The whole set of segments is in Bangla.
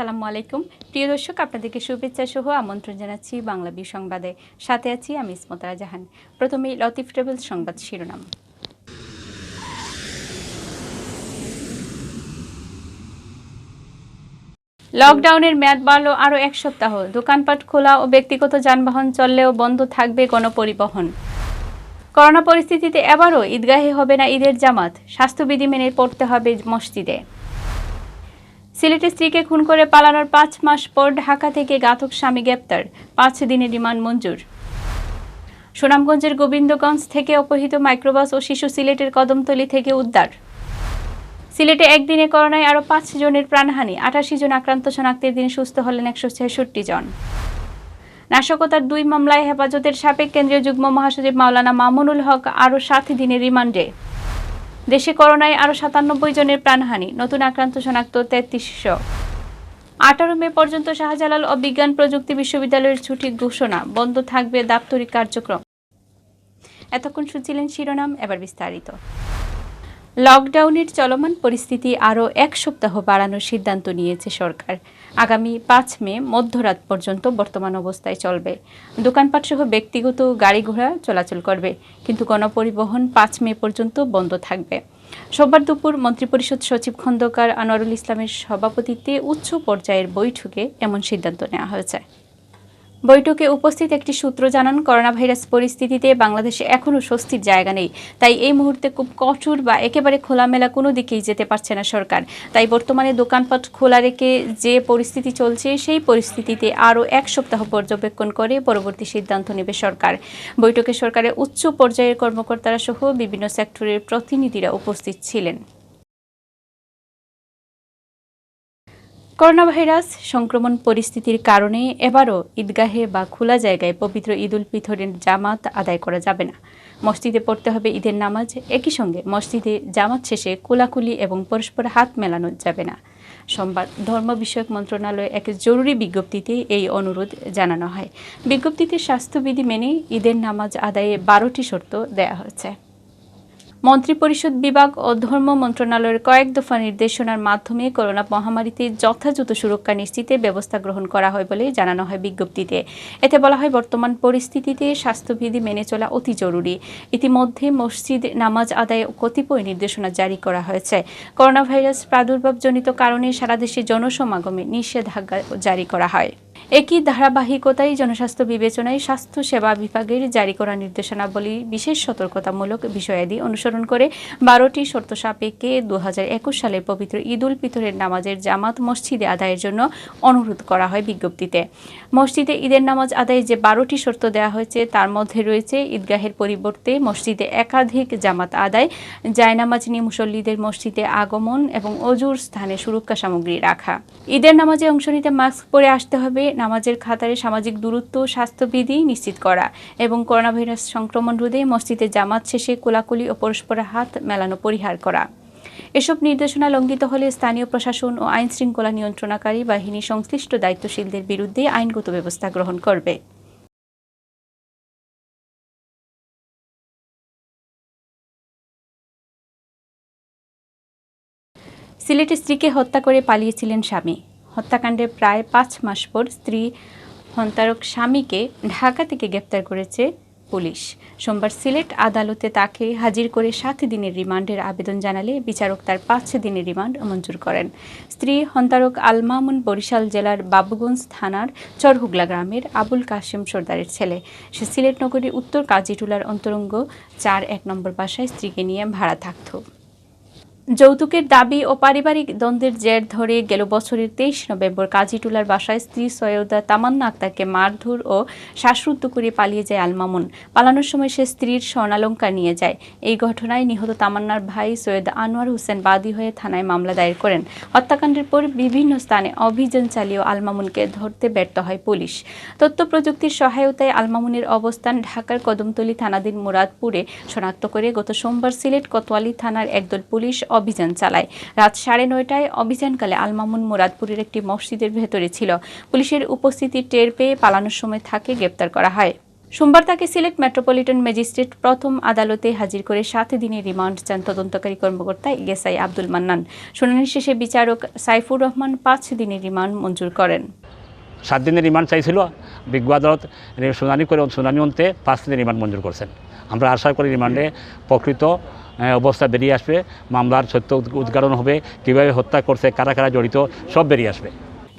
আসসালামু আলাইকুম প্রিয় দর্শক, আপনাদেরকে শুভেচ্ছা সহ আমন্ত্রণ জানাচ্ছি বাংলাভিউ সংবাদে। সাথে আছি আমি ইসমতারা জাহান। প্রথমে লতিফ ট্রাভেলস সংবাদ শিরোনাম। লকডাউনের মেয়াদ বাড়ল আরও 1 সপ্তাহ। দোকানপাট খোলা ও ব্যক্তিগত যানবাহন চললেও বন্ধ থাকবে গণপরিবহন। করোনা পরিস্থিতিতে এবারও ঈদগাহে হবে না ঈদের জামাত, স্বাস্থ্যবিধি মেনে পড়তে হবে মসজিদে। সিলেটের স্ত্রীকে খুন করে পালানোর 5 মাস পর ঢাকা থেকে ঘাতক স্বামী গ্রেপ্তার, 5 দিনের রিমান্ড মঞ্জুর। সুনামগঞ্জের গোবিন্দগঞ্জ থেকে অপহৃত মাইক্রোবাস ও শিশু সিলেটের কদমতলী থেকে উদ্ধার। সিলেটে একদিনে করোনায় আরও 5 জনের প্রাণহানি, 88 জন আক্রান্ত শনাক্তের দিন সুস্থ হলেন 166 জন। নাশকতার 2 মামলায় হেফাজতের সাবেক কেন্দ্রীয় যুগ্ম মহাসচিব মাওলানা মামুনুল হক আরও 7 দিনের রিমান্ডে। দেশে করোনায় আরও 97 জনের প্রাণহানি, নতুন আক্রান্ত শনাক্ত 3300। 18 মে পর্যন্ত শাহজালাল ও বিজ্ঞান প্রযুক্তি বিশ্ববিদ্যালয়ের ছুটি ঘোষণা, বন্ধ থাকবে দাপ্তরিক কার্যক্রম। এতক্ষণ শুনছিলেন শিরোনাম, এবার বিস্তারিত। লকডাউনের চলমান পরিস্থিতি আরও 1 সপ্তাহ বাড়ানোর সিদ্ধান্ত নিয়েছে সরকার। আগামী 5 মে মধ্যরাত পর্যন্ত বর্তমান অবস্থায় চলবে। দোকানপাট সহ ব্যক্তিগত গাড়ি ঘোড়া চলাচল করবে, কিন্তু গণপরিবহন 5 মে পর্যন্ত বন্ধ থাকবে। সোমবার দুপুর মন্ত্রিপরিষদ সচিব খন্দকার আনোয়ারুল ইসলামের সভাপতিত্বে উচ্চ পর্যায়ের বৈঠকে এমন সিদ্ধান্ত নেওয়া হয়েছে। বৈঠকে উপস্থিত একটি সূত্র জানান, করোনা ভাইরাস পরিস্থিতিতে বাংলাদেশে এখনও স্বস্তির জায়গা নেই। তাই এই মুহূর্তে খুব কঠোর বা একেবারে খোলামেলা কোনো দিকেই যেতে পারছে না সরকার। তাই বর্তমানে দোকানপাট খোলা রেখে যে পরিস্থিতি চলছে, সেই পরিস্থিতিতে আরও 1 সপ্তাহ পর্যবেক্ষণ করে পরবর্তী সিদ্ধান্ত নেবে সরকার। বৈঠকে সরকারের উচ্চ পর্যায়ের কর্মকর্তারা সহ বিভিন্ন সেক্টরের প্রতিনিধিরা উপস্থিত ছিলেন। করোনা ভাইরাস সংক্রমণ পরিস্থিতির কারণে এবারও ঈদগাহে বা খোলা জায়গায় পবিত্র ঈদ উল ফিতরের জামাত আদায় করা যাবে না। মসজিদে পড়তে হবে ঈদের নামাজ। একই সঙ্গে মসজিদে জামাত শেষে কোলাকুলি এবং পরস্পর হাত মেলানো যাবে না। সোমবার ধর্ম বিষয়ক মন্ত্রণালয়ে এক জরুরি বিজ্ঞপ্তিতে এই অনুরোধ জানানো হয়। বিজ্ঞপ্তিতে স্বাস্থ্যবিধি মেনে ঈদের নামাজ আদায়ে 12টি শর্ত দেওয়া হয়েছে। মন্ত্রিপরিষদ বিভাগ ও ধর্ম মন্ত্রণালয়ের কয়েক দফা নির্দেশনার মাধ্যমে করোনা মহামারীতে যথাযথ সুরক্ষা নিশ্চিতে ব্যবস্থা গ্রহণ করা হয় বলে জানানো হয় বিজ্ঞপ্তিতে। এতে বলা হয়, বর্তমান পরিস্থিতিতে স্বাস্থ্যবিধি মেনে চলা অতি জরুরি। ইতিমধ্যে মসজিদ নামাজ আদায়ে কতিপয় নির্দেশনা জারি করা হয়েছে। করোনা ভাইরাস প্রাদুর্ভাবজনিত কারণে সারা দেশে জনসমাগমে নিষেধাজ্ঞা জারি করা হয়। একই ধারাবাহিকতায় জনস্বাস্থ্য বিবেচনায় স্বাস্থ্য সেবা বিভাগের জারি করা নির্দেশনাবলী বিশেষ সতর্কতামূলক বিষয়াদি অনুসরণ করে 12টি শর্ত সাপেক্ষে 2021 সালের পবিত্র ঈদ উল ফিতরের নামাজের জামাত মসজিদে আদায়ের জন্য অনুরোধ করা হয় বিজ্ঞপ্তিতে। মসজিদে ঈদের নামাজ আদায়ে যে 12টি শর্ত দেওয়া হয়েছে, তার মধ্যে রয়েছে ঈদগাহের পরিবর্তে মসজিদে একাধিক জামাত আদায়, জায়নামাজ নিয়ে মুসল্লিদের মসজিদে আগমন এবং অজুর স্থানে সুরক্ষা সামগ্রী রাখা। ঈদের নামাজে অংশ নিতে মাস্ক পরে আসতে হবে, নামাজের খাতারে সামাজিক দূরত্ব, স্বাস্থ্যবিধি নিশ্চিত করা এবং করোনা ভাইরাস সংক্রমণ রোধে মসজিদে জামাত শেষে কোলাকুলি ও পরস্পর হাত মেলানো পরিহার করা। এসব নির্দেশনা লঙ্ঘিত হলে স্থানীয় প্রশাসন ও আইন শৃঙ্খলা নিয়ন্ত্রণকারী বাহিনী সংশ্লিষ্ট দায়িত্বশীলদের বিরুদ্ধে আইনগত ব্যবস্থা গ্রহণ করবে। সিলেটের স্ত্রীকে হত্যা করে পালিয়েছিলেন স্বামী। হত্যাকাণ্ডের প্রায় 5 মাস পর স্ত্রী হত্যারত স্বামীকে ঢাকা থেকে গ্রেপ্তার করেছে পুলিশ। সোমবার সিলেট আদালতে তাকে হাজির করে 7 দিনের রিমান্ডের আবেদন জানালে বিচারক তার 5 দিনের রিমান্ড মঞ্জুর করেন। স্ত্রী হত্যারত আল মামুন বরিশাল জেলার বাবুগঞ্জ থানার চরহুগলা গ্রামের আবুল কাশেম সর্দারের ছেলে। সে সিলেট নগরীর উত্তর কাজীটুলার অন্তরঙ্গ 4-1 নম্বর বাসায় স্ত্রীকে নিয়ে ভাড়া থাকত। যৌতুকের দাবি ও পারিবারিক দ্বন্দ্বের জের ধরে গেল বছরের 23 নভেম্বর কাজীটুলার বাসায় স্ত্রী সৈয়দা তামান্না আক্তারকে মারধর ও শ্বাসরুদ্ধ করে পালিয়ে যায় আল মামুন। পালানোর সময় সে স্ত্রীর স্বর্ণালংকার নিয়ে যায়। এই ঘটনায় নিহত তামান্নার ভাই সৈয়দ আনোয়ার হোসেন বাদী হয়ে থানায় মামলা দায়ের করেন। হত্যাকাণ্ডের পর বিভিন্ন স্থানে অভিযান চালিয়েও আল মামুনকে ধরতে ব্যর্থ হয় পুলিশ। তথ্য প্রযুক্তির সহায়তায় আল মামুনের অবস্থান ঢাকার কদমতলী থানাধীন মুরাদপুরে শনাক্ত করে গত সোমবার সিলেট কোতোয়ালি থানার একদল পুলিশ অভিযান চালায়। রাত 9:30টায় অভিযানকালে আল মামুন মুরাদপুরের একটি মসজিদের ভেতরে ছিল। পুলিশের উপস্থিতি টের পেয়ে পালানোর সময় তাকে গ্রেপ্তার করা হয়। সোমবার তাকে সিলেট মেট্রোপলিটন ম্যাজিস্ট্রেট প্রথম আদালতে হাজির করে 7 দিনের রিমান্ড চান তদন্তকারী কর্মকর্তা এসআই আব্দুল মান্নান। শুনানি শেষে বিচারক সাইফুর রহমান 5 দিনের রিমান্ড মঞ্জুর করেন। 7 দিনের রিমান্ড চাইছিল, বিজ্ঞ আদালত শুনানি অন্তে 5 দিনের রিমান্ড মঞ্জুর করছেন। আমরা আশা করি রিমান্ডে প্রকৃত অবস্থা বেরিয়ে আসবে, মামলার সত্য উদ্ঘাটন হবে, কীভাবে হত্যা করছে, কারা কারা জড়িত সব বেরিয়ে আসবে।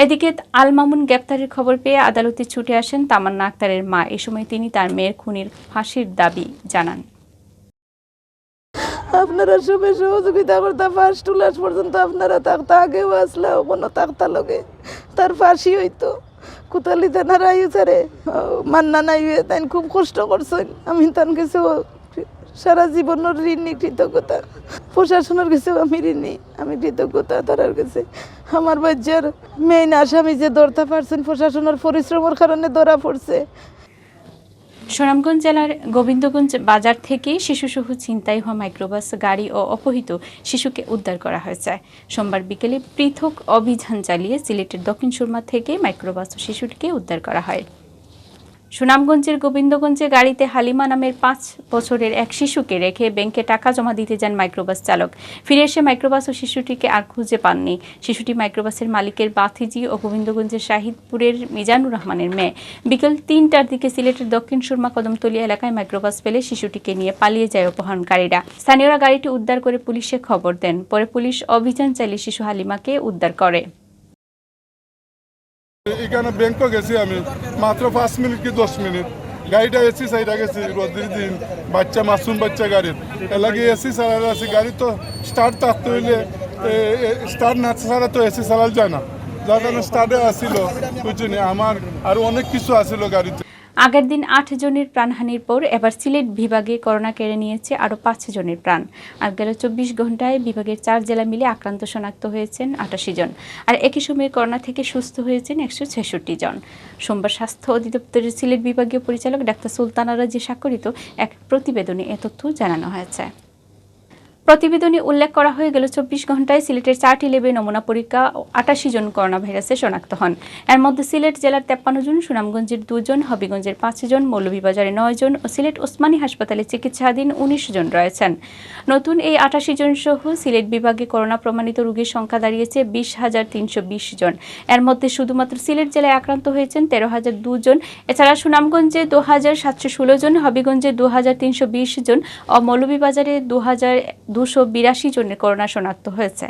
এদিকে আল মামুন গ্রেপ্তারের খবর পেয়ে আদালতে ছুটে আসেন তামান্না আক্তারের মা। এ সময় তিনি তার মেয়ের খুনির ফাঁসির দাবি জানান। আপনারা সবাই সহযোগিতা করতে ফার্স্ট লাস্ট পর্যন্ত আপনারা থাকতে আগেও আসলেও কোনো থাকতা লগে তার ফাঁসি হইতো কোতালি তেনারা ইউসারে মান্না নাই তাই খুব কষ্ট করছেন। আমি তার কিছু সারা জীবনের ঋণী, কৃতজ্ঞতা প্রশাসনের কাছে আমি ঋণী, আমি কৃতজ্ঞতা তার কাছে। আমার বাচ্চার মেইন আসামি যে ধরতে পারছেন প্রশাসনের পরিশ্রমের কারণে ধরা পড়ছে। সুনামগঞ্জ জেলার গোবিন্দগঞ্জ বাজার থেকে শিশুসহ ছিনতাই হওয়া মাইক্রোবাস গাড়ি ও অপহৃত শিশুকে উদ্ধার করা হয়েছে। সোমবার বিকেলে পৃথক অভিযান চালিয়ে সিলেটের দক্ষিণ সুরমা থেকে মাইক্রোবাস ও শিশুটিকে উদ্ধার করা হয়। সুনামগঞ্জের গোবিন্দগঞ্জে গাড়িতে হালিমা নামের 5 বছরের এক শিশুকে রেখে ব্যাংকে টাকা জমা দিতে যান মাইক্রোবাস চালক। ফিরে এসে মাইক্রোবাস ও শিশুটিকে আর খুঁজে পাননি। শিশুটি মাইক্রোবাসের মালিকের বাথিজি ও গোবিন্দগঞ্জের শাহিদপুরের মিজানুর রহমানের মেয়ে। বিকেল 3টার দিকে সিলেটের দক্ষিণ সুরমা কদমতলী এলাকায় মাইক্রোবাস পেলে শিশুটিকে নিয়ে পালিয়ে যায় অপহরণকারীরা। স্থানীয়রা গাড়িটি উদ্ধার করে পুলিশে খবর দেন। পরে পুলিশ অভিযান চালিয়ে শিশু হালিমাকে উদ্ধার করে। এখানে ব্যাংকে গেছি আমি মাত্র 5 মিনিট কি 10 মিনিট গাড়িটা এসি সাইডা গেছি রোদের দিন বাচ্চা মাসুম বাচ্চা গাড়ির এলাকি এসি চালালে আছে গাড়ি তো স্টার্ট থাকতে হইলে স্টার্ট না ছাড়া তো এসি চালাল যায় না, যার কারণে স্টার্টে আসছিল বুঝছি আমার আর অনেক কিছু আসছিল গাড়িতে। আগের দিন 8 জনের প্রাণহানির পর এবার সিলেট বিভাগে করোনা কেড়ে নিয়েছে আরও 5 জনের প্রাণ। আর গেল 24 ঘন্টায় বিভাগের 4 জেলা মিলে আক্রান্ত শনাক্ত হয়েছেন 88 জন। আর একই সময়ে করোনা থেকে সুস্থ হয়েছেন 166 জন। সোমবার স্বাস্থ্য অধিদপ্তরের সিলেট বিভাগীয় পরিচালক ডাক্তার সুলতানা রাজি স্বাক্ষরিত এক প্রতিবেদনে এ তথ্য জানানো হয়েছে। প্রতিবেদনে উল্লেখ করা হয়ে গেল 24 ঘন্টায় সিলেটের 4টি ল্যাবে নমুনা পরীক্ষা 88 জন করোনা ভাইরাসে শনাক্ত হন। এর মধ্যে সিলেট জেলার 53 জন, সুনামগঞ্জের 2 জন, হবিগঞ্জের 5 জন, মৌলভীবাজারে 9 জন ও সিলেট ওসমানী হাসপাতালে চিকিৎসাধীন 19 জন রয়েছেন। নতুন এই 88 জন সহ সিলেট বিভাগে করোনা প্রমাণিত রোগীর সংখ্যা দাঁড়িয়েছে 20,320 জন। এর মধ্যে শুধুমাত্র সিলেট জেলায় আক্রান্ত হয়েছেন 13,002 জন। এছাড়া সুনামগঞ্জে 2,716 জন, হবিগঞ্জে 2,320 জন ও মৌলভীবাজারে 2,282 জনের করোনা শনাক্ত হয়েছে।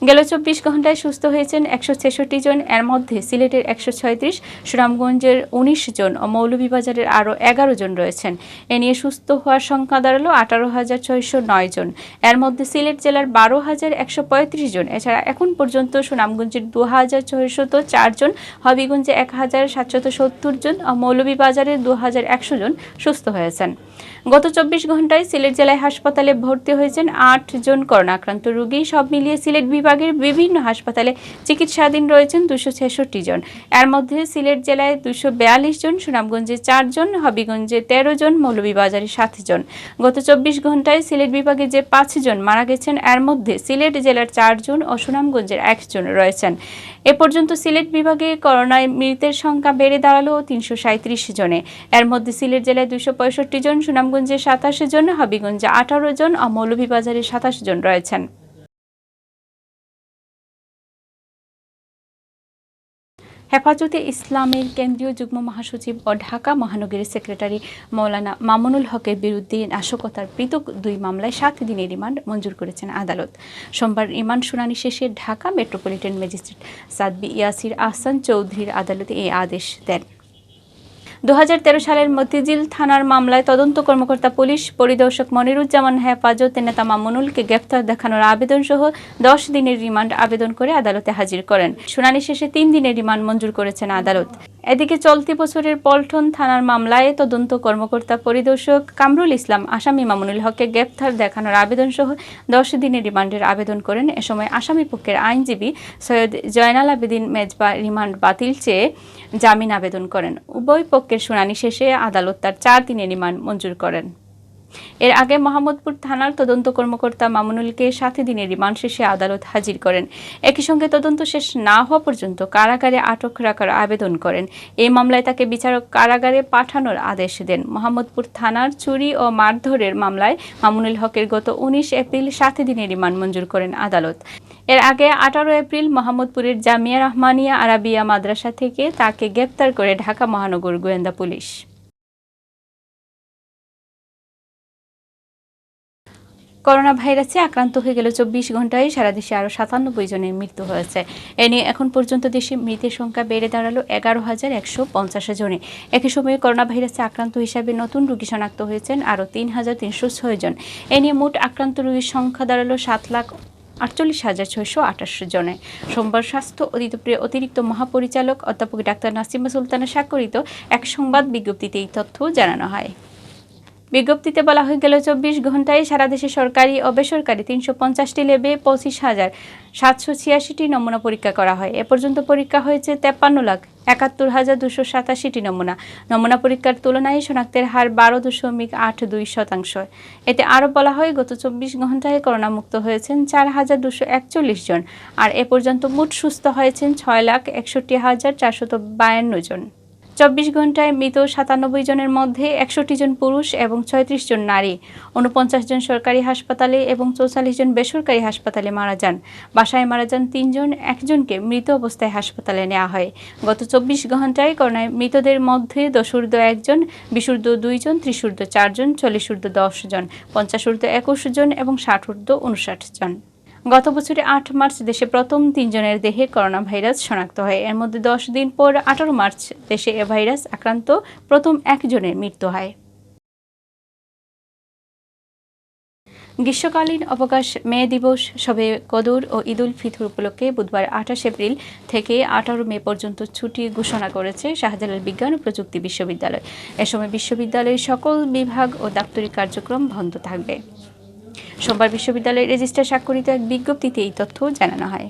গেল 24 ঘন্টায় সুস্থ হয়েছেন 166 জন। এর মধ্যে সিলেটের 136, সুনামগঞ্জের 19 জন ও মৌলভীবাজারের আরও 11 জন রয়েছেন। এ নিয়ে সুস্থ হওয়ার সংখ্যা দাঁড়ালো 18,609 জন। এর মধ্যে সিলেট জেলার 12,135 জন। এছাড়া এখন পর্যন্ত সুনামগঞ্জের 2,604 জন, হবিগঞ্জে 1,770 জন ও মৌলভীবাজারের 2,100 জন সুস্থ হয়েছেন। গত 24 ঘন্টায় সিলেট জেলায় হাসপাতালে ভর্তি হয়েছেন 8 জন করোনা আক্রান্ত রোগী। সব মিলিয়ে সিলেট বিভাগের বিভিন্ন হাসপাতালে চিকিৎসাধীন রয়েছেন 266 জন। এর মধ্যে সিলেট জেলায় 242 জন, সুনামগঞ্জে 4 জন, হবিগঞ্জে 13 জন, মৌলভীবাজারে 7 জন। গত 24 ঘন্টায় সিলেট বিভাগে যে 5 জন মারা গেছেন এর মধ্যে সিলেট জেলার 4 জন ও সুনামগঞ্জের 1 জন রয়েছেন। এ পর্যন্ত সিলেট বিভাগে করোনায় মৃতের সংখ্যা বেড়ে দাঁড়ালো 337 জনে। এর মধ্যে সিলেট জেলায় 265 জন, সুনামগঞ্জে 27 জন, হবিগঞ্জে 18 জন ও মৌলভীবাজারে 27 জন রয়েছেন। হেফাজতে ইসলামের কেন্দ্রীয় যুগ্ম মহাসচিব ও ঢাকা মহানগরীর সেক্রেটারি মৌলানা মামুনুল হকের বিরুদ্ধে নাশকতার পৃথক 2 মামলায় 7 দিনের রিমান্ড মঞ্জুর করেছেন আদালত। সোমবার রিমান্ড শুনানি শেষে ঢাকা মেট্রোপলিটন ম্যাজিস্ট্রেট সাদবি ইয়াসির আহসান চৌধুরীর আদালতে এই আদেশ দেন। 2013 সালের মতিঝিল থানার মামলায় তদন্ত কর্মকর্তা পুলিশ পরিদর্শক মনিরুজ্জামান হেফাজতের নেতা মামুনুলকে গ্রেফতার দেখানোর আবেদন সহ 10 দিনের রিমান্ড আবেদন করে আদালতে হাজির করেন। শুনানি শেষে 3 দিনের রিমান্ড মঞ্জুর করেছেন আদালত। এদিকে চলতি বছরের পল্টন থানার মামলায় তদন্ত কর্মকর্তা পরিদর্শক কামরুল ইসলাম আসামি মামুনুল হককে গ্রেফতার দেখানোর আবেদন সহ 10 দিনের রিমান্ডের আবেদন করেন। এ সময় আসামি পক্ষের আইনজীবী সৈয়দ জয়নাল আবেদিন মেজবা রিমান্ড বাতিল চেয়ে জামিন আবেদন করেন। উভয় পক্ষের শুনানি শেষে আদালত তার 4 দিনের রিমান্ড মঞ্জুর করেন। এর আগে মোহাম্মদপুর থানার তদন্ত কর্মকর্তা মামুনুলকে 7 দিনের রিমান্ড শেষে আদালত হাজির করেন। একই সঙ্গে তদন্ত শেষ না হওয়া পর্যন্ত কারাগারে আটক রাখার আবেদন করেন। এই মামলায় তাকে বিচারক কারাগারে পাঠানোর আদেশ দেন। মোহাম্মদপুর থানার চুরি ও মারধরের মামলায় মামুনুল হকের গত 19 এপ্রিল 7 দিনের রিমান্ড মঞ্জুর করেন আদালত। এর আগে 18 এপ্রিল মোহাম্মদপুরের জামিয়া রহমানিয়া আরাবিয়া মাদ্রাসা থেকে তাকে গ্রেপ্তার করে ঢাকা মহানগর গোয়েন্দা পুলিশ। করোনা ভাইরাসে আক্রান্ত হয়ে গেল 24 ঘন্টায় সারা দেশে আরও 97 জনের মৃত্যু হয়েছে। এ নিয়ে এখন পর্যন্ত দেশে মৃতের সংখ্যা বেড়ে দাঁড়ালো 11,150 জনে। একই সময়ে করোনা ভাইরাসে আক্রান্ত হিসাবে নতুন রোগী শনাক্ত হয়েছেন আরও 3,306 জন। এ নিয়ে মোট আক্রান্ত রোগীর সংখ্যা দাঁড়ালো 7,48,628 জনে। সোমবার স্বাস্থ্য অধিদপ্তরের অতিরিক্ত মহাপরিচালক অধ্যাপক ডাক্তার নাসিমা সুলতানা স্বাক্ষরিত এক সংবাদ বিজ্ঞপ্তিতে এই তথ্য জানানো হয়। বিজ্ঞপ্তিতে বলা হয়ে গেল 24 ঘন্টায় সারা দেশে সরকারি ও বেসরকারি 350টি ল্যাবে 25,786টি নমুনা পরীক্ষা করা হয়। এ পর্যন্ত পরীক্ষা হয়েছে 53,71,287টি নমুনা। নমুনা পরীক্ষার তুলনায় শনাক্তের হার 12.82%। এতে আরও বলা হয় গত 24 ঘন্টায় করোনা মুক্ত হয়েছেন 4,241 জন, আর এ পর্যন্ত মোট সুস্থ হয়েছেন 6,61,452 জন। 24 ঘন্টায় মৃত 97 জনের মধ্যে 61 জন পুরুষ এবং 36 জন নারী। 49 জন সরকারি হাসপাতালে এবং 44 জন বেসরকারি হাসপাতালে মারা যান। বাসায় মারা যান 3 জন, একজনকে মৃত অবস্থায় হাসপাতালে নেওয়া হয়। গত 24 ঘন্টায় করোনায় মৃতদের মধ্যে 10 1 জন, 20 2 জন, 30 4 জন, 40 10 জন, 50 21 জন এবং 60 59 জন। গত বছরের 8 মার্চ দেশে প্রথম 3 জনের দেহে করোনা ভাইরাস শনাক্ত হয়। এর মধ্যে 10 দিন পর 18 মার্চ দেশে এ ভাইরাস আক্রান্ত প্রথম 1 জনের মৃত্যু হয়। গ্রীষ্মকালীন অবকাশ, মে দিবস, শবে কদর ও ঈদ উল ফিতর উপলক্ষে বুধবার 28 এপ্রিল থেকে 18 মে পর্যন্ত ছুটি ঘোষণা করেছে শাহজালাল বিজ্ঞান ও প্রযুক্তি বিশ্ববিদ্যালয়। এ সময় বিশ্ববিদ্যালয়ের সকল বিভাগ ও দাপ্তরিক কার্যক্রম বন্ধ থাকবে। সোমবার বিশ্ববিদ্যালয়ের রেজিস্ট্রার স্বাক্ষরিত এক বিজ্ঞপ্তিতে এই তথ্য জানানো হয়।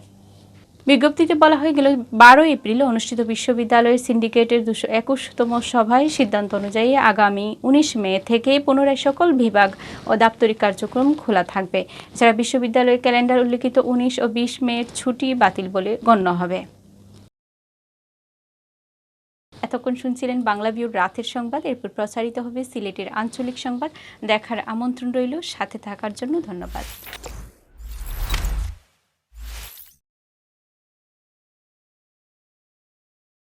বিজ্ঞপ্তিতে বলা হয়ে গেল 12 এপ্রিল অনুষ্ঠিত বিশ্ববিদ্যালয়ের সিন্ডিকেটের 221তম সভায় সিদ্ধান্ত অনুযায়ী আগামী 19 মে থেকে পুনরায় সকল বিভাগ ও দাপ্তরিক কার্যক্রম খোলা থাকবে। এছাড়া বিশ্ববিদ্যালয়ের ক্যালেন্ডার উল্লেখিত 19 ও 20 মের ছুটি বাতিল বলে গণ্য হবে। এতক্ষণ শুনছিলেন বাংলাভিউর রাতের সংবাদ। এরপর প্রচারিত হবে সিলেটের আঞ্চলিক সংবাদ। দেখার আমন্ত্রণ রইল। সাথে থাকার জন্য ধন্যবাদ।